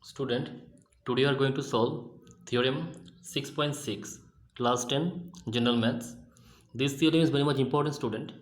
Student, today we are going to solve theorem 6.6 class 10 general maths. This theorem is very much important, student,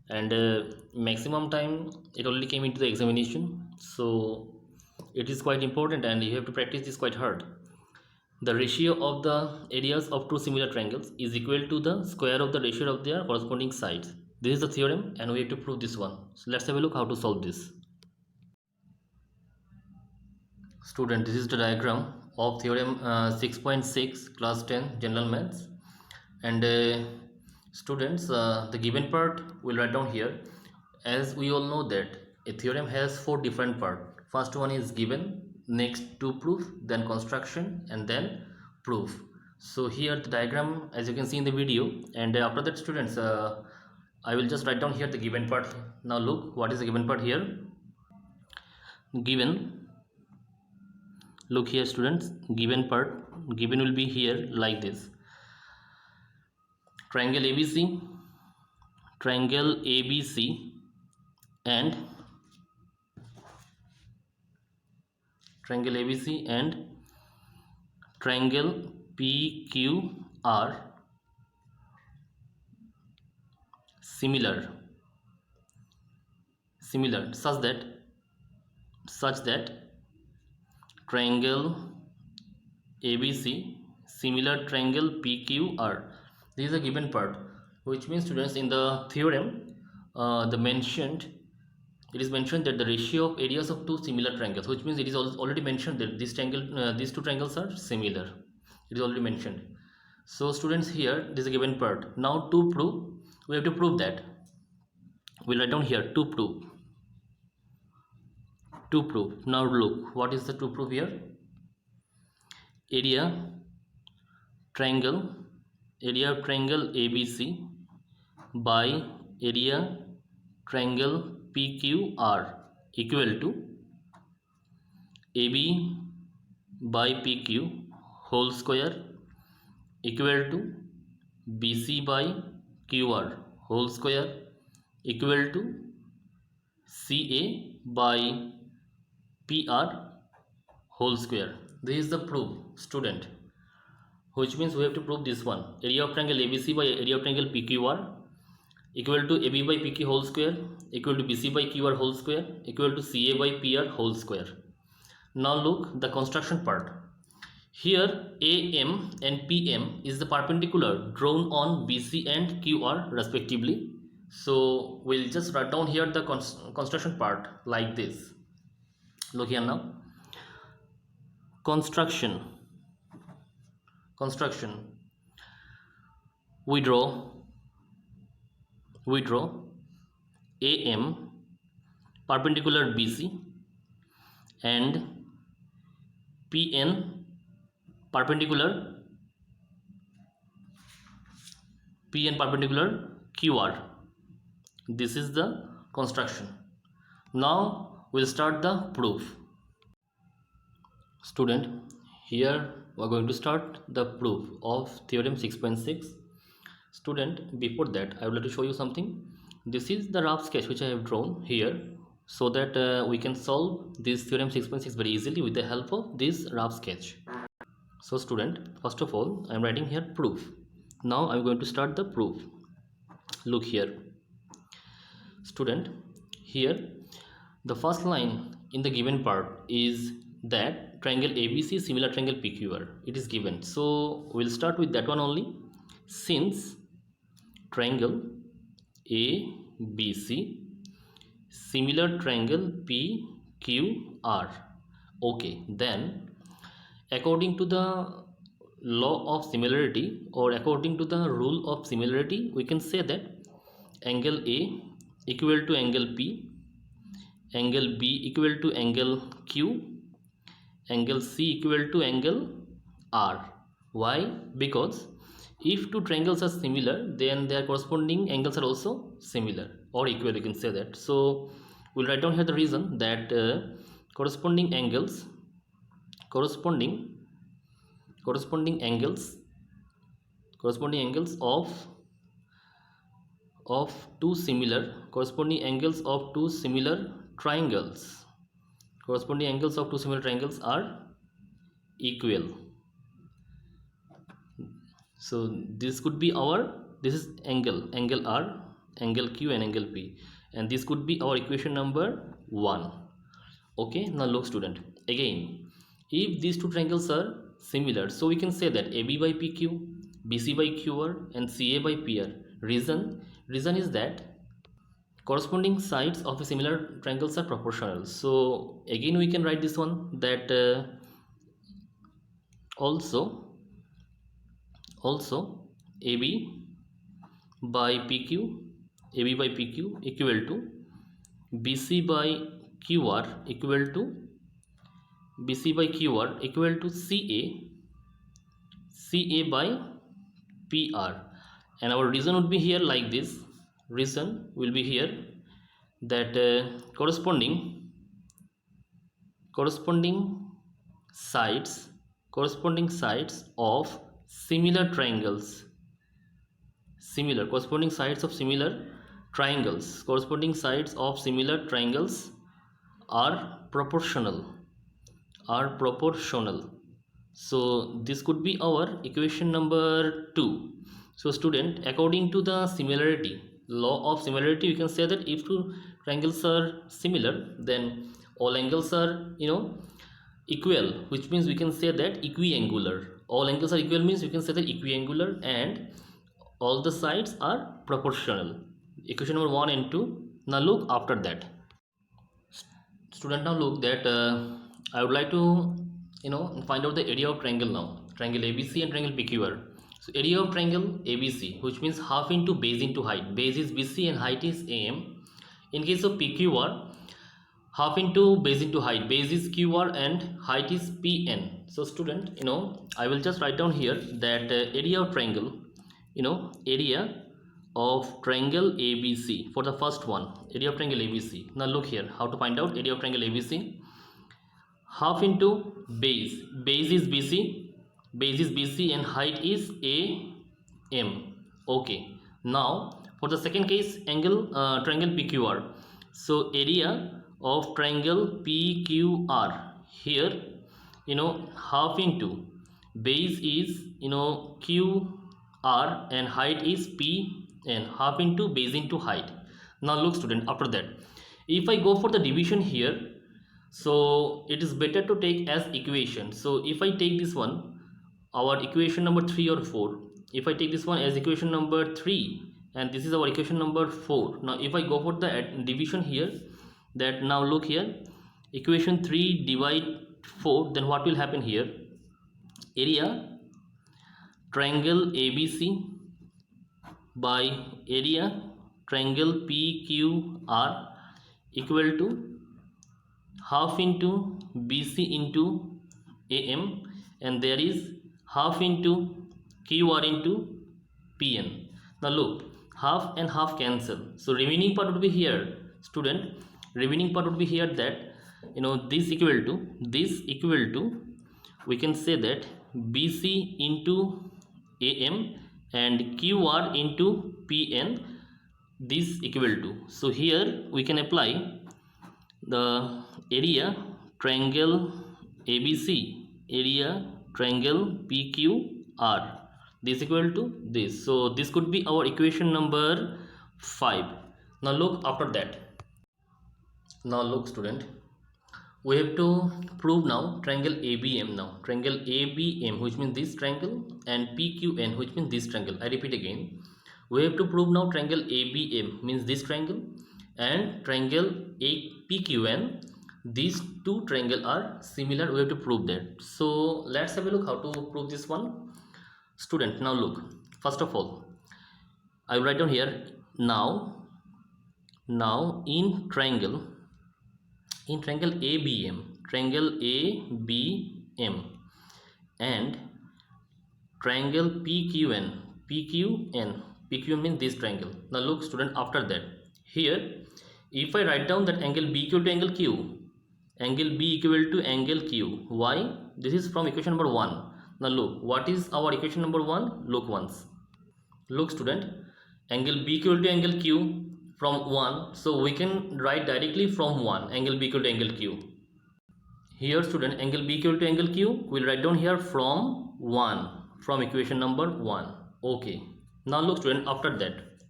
and maximum time it only came into the examination, so it is quite important and you have to practice this quite hard. The ratio of the areas of two similar triangles is equal to the square of the ratio of their corresponding sides. This is the theorem and we have to prove this one. So let's have a look how to solve this. Student, this is the diagram of theorem 6.6 class 10 general maths, and students, the given part we'll write down here. As we all know that a theorem has four different parts. First one is given, next two proof, then construction, and then proof. So here the diagram as you can see in the video, and after that students, I will just write down here the given part. Now look what is the given part here. Given, look here students, given part given will be here like this: triangle ABC, triangle ABC, and triangle ABC and triangle PQR similar such that triangle ABC similar triangle PQR. This is a given part, which means students in the theorem it is mentioned that the ratio of areas of two similar triangles, which means it is already mentioned that this triangle these two triangles are similar. It is already mentioned. So students, here this is a given part. Now to prove, we have to prove that. We'll write down here to prove. Now look what is the to prove here. Area of triangle ABC by area triangle PQR equal to AB by PQ whole square equal to BC by QR whole square equal to CA by PR whole square. This is the proof, student, which means we have to prove this one. Area of triangle ABC by area of triangle PQR equal to AB by PQ whole square equal to BC by QR whole square equal to CA by PR whole square. Now look the construction part. Here AM and PM is the perpendicular drawn on BC and QR respectively. So we'll just write down here the construction part like this. Look here now. Construction. We draw AM perpendicular BC and PN perpendicular QR. This is the construction. Now we'll start the proof. Student, here we are going to start the proof of theorem 6.6. Student, before that I would like to show you something. This is the rough sketch which I have drawn here, so that we can solve this theorem 6.6 very easily with the help of this rough sketch. So student, first of all I am writing here proof. Now I am going to start the proof. Look here student, here the first line in the given part is that triangle ABC similar triangle PQR, it is given. So we'll start with that one only. Since triangle ABC similar triangle PQR, okay, then according to the law of similarity or according to the rule of similarity, we can say that angle A equal to angle P, angle B equal to angle Q, angle C equal to angle R. Why? Because if two triangles are similar, then their corresponding angles are also similar or equal, you can say that. So we'll write down here the reason that corresponding angles of two similar triangles corresponding angles of two similar triangles are equal. So this could be this is angle R, angle Q and angle P, and this could be our equation number 1. Okay, now look student, again if these two triangles are similar, so we can say that AB by PQ, BC by QR and CA by PR. Reason is that corresponding sides of a similar triangles are proportional. So again we can write this one, that also AB by PQ equal to BC by QR equal to CA by PR. And our reason would be here like this. Reason will be here that corresponding sides of similar triangles, corresponding sides of similar triangles are proportional. So this could be our equation number 2. So student, according to the law of similarity, we can say that if two triangles are similar, then all angles are equal, which means we can say that equiangular. All angles are equal means we can say that equiangular, and all the sides are proportional. Equation number 1 and 2. Now look after that. Student, now look that I would like to find out the area of triangle now. Triangle ABC and triangle PQR. So area of triangle ABC, which means half into base into height. Base is BC and height is AM. In case of PQR, half into base into height. Base is QR and height is PN. So student, I will just write down here that area of triangle, area of triangle ABC for the first one, area of triangle ABC. Now look here, how to find out area of triangle ABC. Half into base is BC and height is AM. Okay, now for the second case, triangle PQR. So area of triangle PQR, here half into base is QR and height is P, and half into base into height. Now look student, after that if I go for the division here, so it is better to take as equation. So if I take this one, our equation number 3 or 4, if I take this one as equation number 3 and this is our equation number 4, now if I go for the division here, that now look here, equation 3 divide 4, then what will happen here? Area triangle ABC by area triangle PQR equal to half into BC into AM, and there is half into QR into PN. Now look, half and half cancel, so remaining part would be here student, that this equal to we can say that BC into AM and QR into PN, this equal to. So here we can apply the area triangle ABC, area triangle PQR, this equal to this. So this could be our equation number 5. Now look after that. Now look student, we have to prove now triangle ABM. Now triangle ABM, which means this triangle, and PQN, which means this triangle. I repeat again, we have to prove now triangle ABM means this triangle, and triangle PQN, these two triangles are similar. We have to prove that. So let's have a look how to prove this one student. Now look, first of all I will write down here, now in triangle ABM and triangle PQN means this triangle. Now look student, after that here if I write down that angle B equal to angle Q, angle B equal to angle Q, why? This is from equation number 1. Now look, what is our equation number 1? Look once. Look student, angle B equal to angle Q from 1, so we can write directly from 1, angle B equal to angle Q. Here student, angle B equal to angle Q, we'll write down here from 1, from equation number 1. Okay, now look student, after that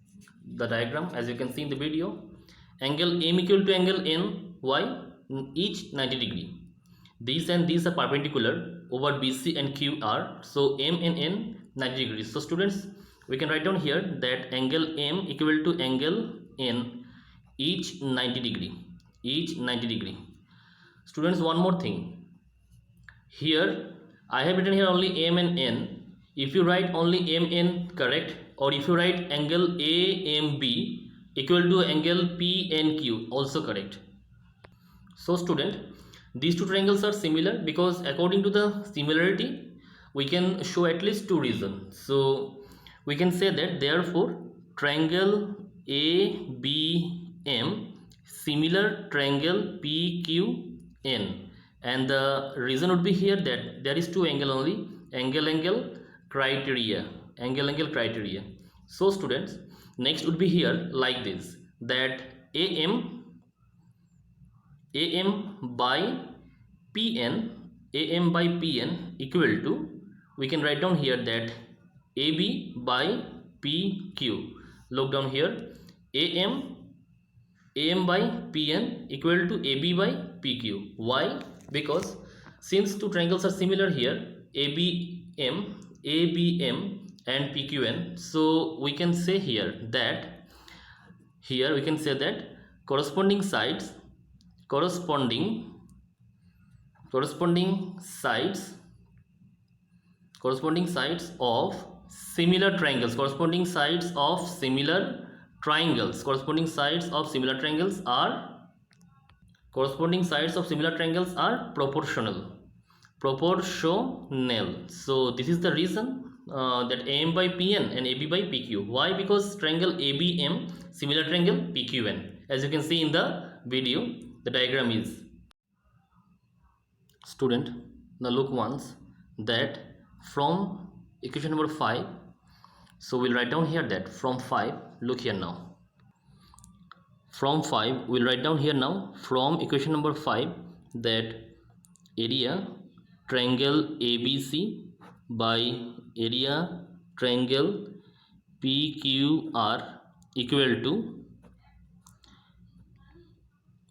the diagram as you can see in the video, angle M equal to angle N, why? Each 90 degree. These and these are perpendicular over BC and QR, so M and N 90 degrees. So students, we can write down here that angle M equal to angle N, each 90 degree, each 90 degree. Students, one more thing, here I have written here only M and N. If you write only M N, correct, or if you write angle AMB equal to angle PNQ, also correct. So student, these two triangles are similar because according to the similarity we can show at least two reasons. So we can say that therefore triangle ABM similar triangle PQN, and the reason would be here that there is two angle only, angle criteria, angle criteria. So students, next would be here like this, that AM by PN, AM by PN equal to, we can write down here that AB by PQ. Look down here, AM by PN equal to AB by PQ. Why? Because since two triangles are similar here, ABM and PQN, so we can say here that, here we can say that corresponding sides of similar triangles, corresponding sides of similar triangles are proportional. So this is the reason that AM by PN and AB by PQ. Why? Because triangle ABM similar triangle PQN, as you can see in the video, the diagram is. Student, now look once, that from equation number 5, so we'll write down here that from 5, look here now, from 5 we'll write down here now, from equation number 5, that area triangle ABC by area triangle PQR equal to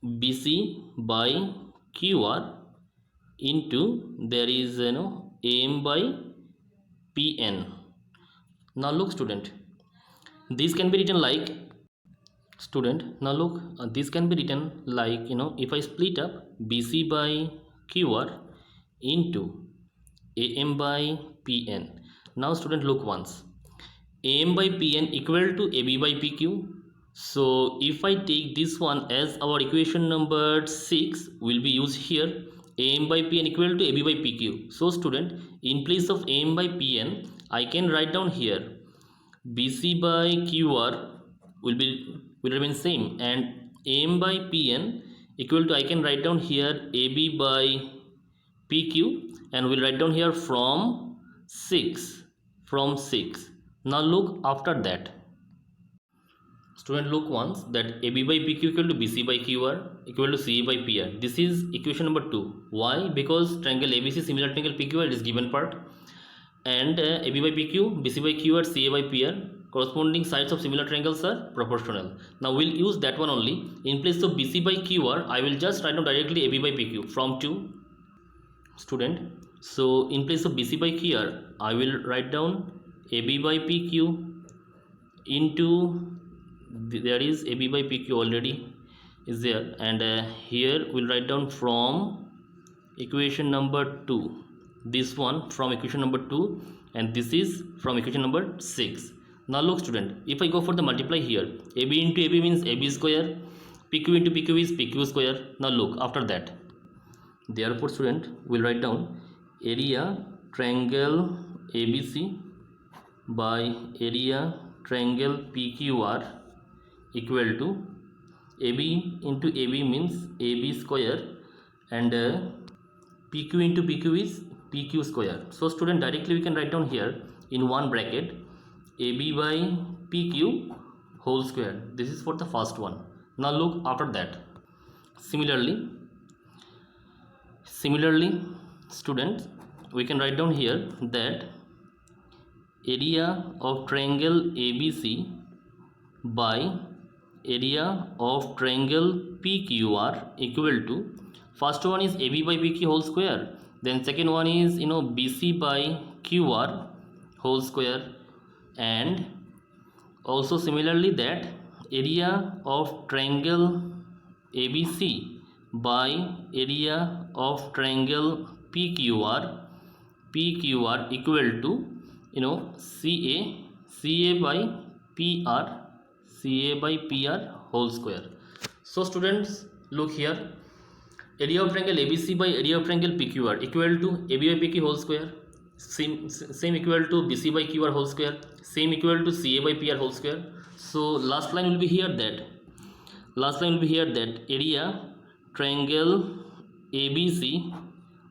BC by QR into, there is AM by PN. Now look student, this can be written like, student, now look, this can be written like, if I split up BC by QR into AM by PN. Now student, look once, AM by PN equal to AB by PQ. So if I take this one as our equation number 6, will be used here, AM by PN equal to AB by PQ. So student, in place of AM by PN, I can write down here BC by QR will remain same, and AM by PN equal to, I can write down here AB by PQ, and we'll write down here from 6. Now look after that. Student, look once, that AB by PQ equal to BC by QR equal to CA by PR. This is equation number 2. Why? Because triangle ABC similar triangle PQR is given part, and AB by PQ, BC by QR, CA by PR, corresponding sides of similar triangles are proportional. Now we'll use that one only. In place of BC by QR, I will just write down directly AB by PQ from 2. Student, so in place of BC by QR, I will write down AB by PQ into, there is AB by PQ already is there, and here we'll write down from equation number 2, this one from equation number 2, and this is from equation number 6. Now look student, if I go for the multiply here, AB into AB means AB square, PQ into PQ is PQ square. Now look after that, therefore student, we'll write down area triangle ABC by area triangle PQR equal to AB into AB means AB square, and PQ into PQ is PQ square. So student, directly we can write down here in one bracket AB by PQ whole square. This is for the first one. Now look after that. Similarly Similarly, students, we can write down here that area of triangle ABC by area of triangle PQR equal to, first one is AB by BQ whole square, then second one is BC by QR whole square, and also similarly that area of triangle ABC by area of triangle PQR equal to CA by PR whole square. So students, look here, area of triangle ABC by area of triangle PQR equal to AB by PQ whole square, same equal to BC by QR whole square, same equal to CA by PR whole square. So last line will be here that area triangle ABC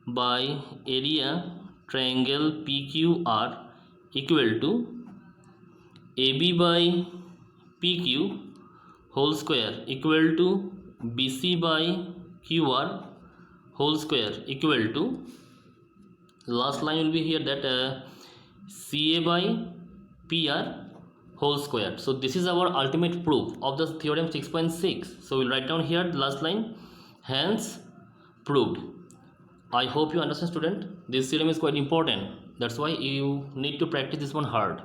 by area triangle PQR equal to AB by PQ whole square equal to BC by QR whole square equal to, last line will be here that CA by PR whole square. So this is our ultimate proof of the theorem 6.6. So we'll write down here the last line, hence proved. I hope you understand, student. This theorem is quite important. That's why you need to practice this one hard.